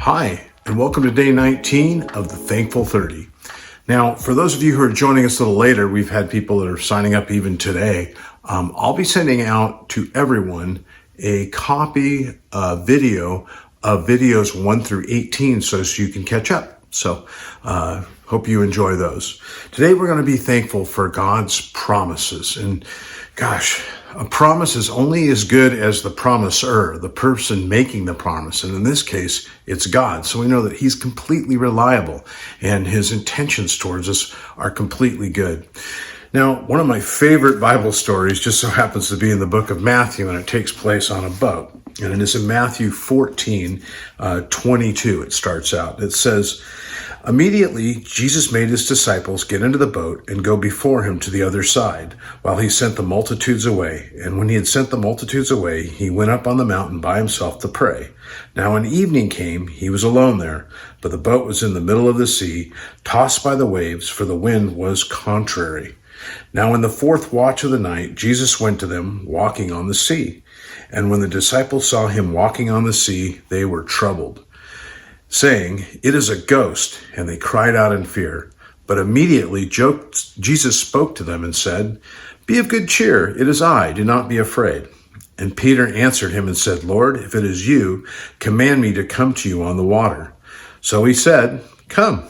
Hi, and welcome to day 19 of the Thankful 30. Now, for those of you who are joining us a little later, we've had people that are signing up even today. I'll be sending out to everyone a copy video of videos 1 through 18 so you can catch up. So, hope you enjoy those. Today, we're going to be thankful for God's promises. And gosh, a promise is only as good as the promiser, the person making the promise. And in this case, it's God. So we know that he's completely reliable and his intentions towards us are completely good. Now, one of my favorite Bible stories just so happens to be in the book of Matthew, and it takes place on a boat. And it is in Matthew 14:22. It starts out. It says, "Immediately, Jesus made his disciples get into the boat and go before him to the other side, while he sent the multitudes away. And when he had sent the multitudes away, he went up on the mountain by himself to pray. Now when evening came, he was alone there, but the boat was in the middle of the sea, tossed by the waves, for the wind was contrary. Now in the fourth watch of the night, Jesus went to them, walking on the sea. And when the disciples saw him walking on the sea, they were troubled, saying, 'It is a ghost,' and they cried out in fear. But immediately Jesus spoke to them and said, 'Be of good cheer, it is I, do not be afraid.' And Peter answered him and said, 'Lord, if it is you, command me to come to you on the water.' So he said, 'Come.'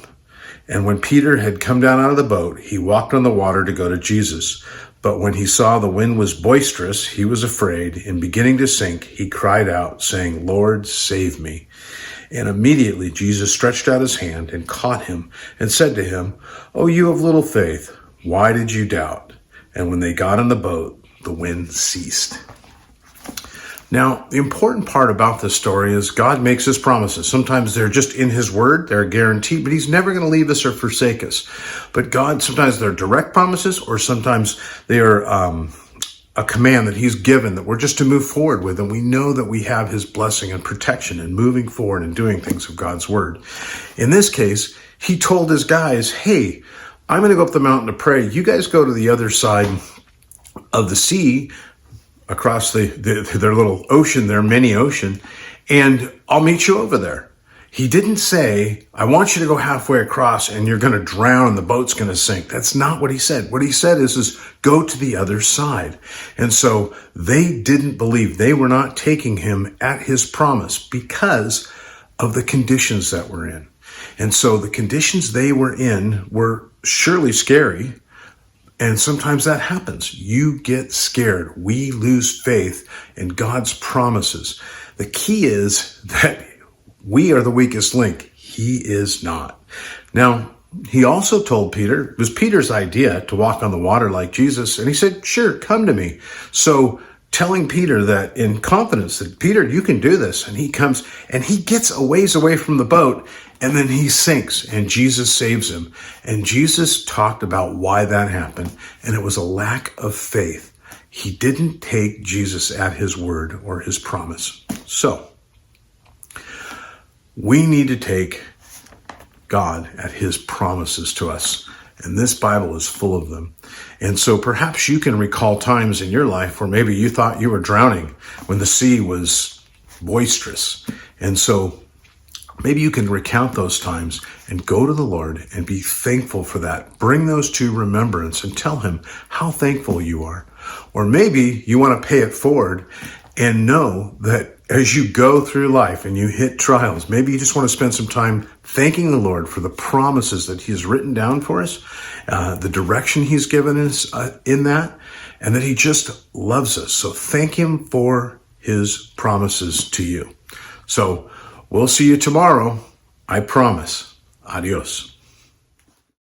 And when Peter had come down out of the boat, he walked on the water to go to Jesus. But when he saw the wind was boisterous, he was afraid, and beginning to sink, he cried out, saying, 'Lord, save me.' And immediately Jesus stretched out his hand and caught him and said to him, 'O you of little faith, why did you doubt?' And when they got in the boat, the wind ceased." Now, the important part about this story is God makes his promises. Sometimes they're just in his word, they're a guarantee, but he's never going to leave us or forsake us. But God, sometimes they're direct promises, or sometimes they are a command that he's given that we're just to move forward with. And we know that we have his blessing and protection in moving forward and doing things of God's word. In this case, he told his guys, "Hey, I'm going to go up the mountain to pray. You guys go to the other side of the sea, across their little ocean, their mini ocean, and I'll meet you over there." He didn't say, "I want you to go halfway across and you're going to drown and the boat's going to sink." That's not what he said. What he said is go to the other side. And so they didn't believe. They were not taking him at his promise because of the conditions that we're in. And so the conditions they were in were surely scary. And sometimes that happens. You get scared. We lose faith in God's promises. The key is that we are the weakest link. He is not. Now, he also told Peter, it was Peter's idea to walk on the water like Jesus, and he said, "Sure, come to me." So telling Peter that in confidence that, "Peter, you can do this." And he comes and he gets a ways away from the boat, and then he sinks and Jesus saves him. And Jesus talked about why that happened, and it was a lack of faith. He didn't take Jesus at his word or his promise. So we need to take God at his promises to us. And this Bible is full of them. And so perhaps you can recall times in your life where maybe you thought you were drowning when the sea was boisterous. And so maybe you can recount those times and go to the Lord and be thankful for that. Bring those to remembrance and tell him how thankful you are. Or maybe you want to pay it forward and know that as you go through life and you hit trials, maybe you just want to spend some time thanking the Lord for the promises that he has written down for us, the direction he's given us in that, and that he just loves us. So thank him for his promises to you. So we'll see you tomorrow. I promise. Adios.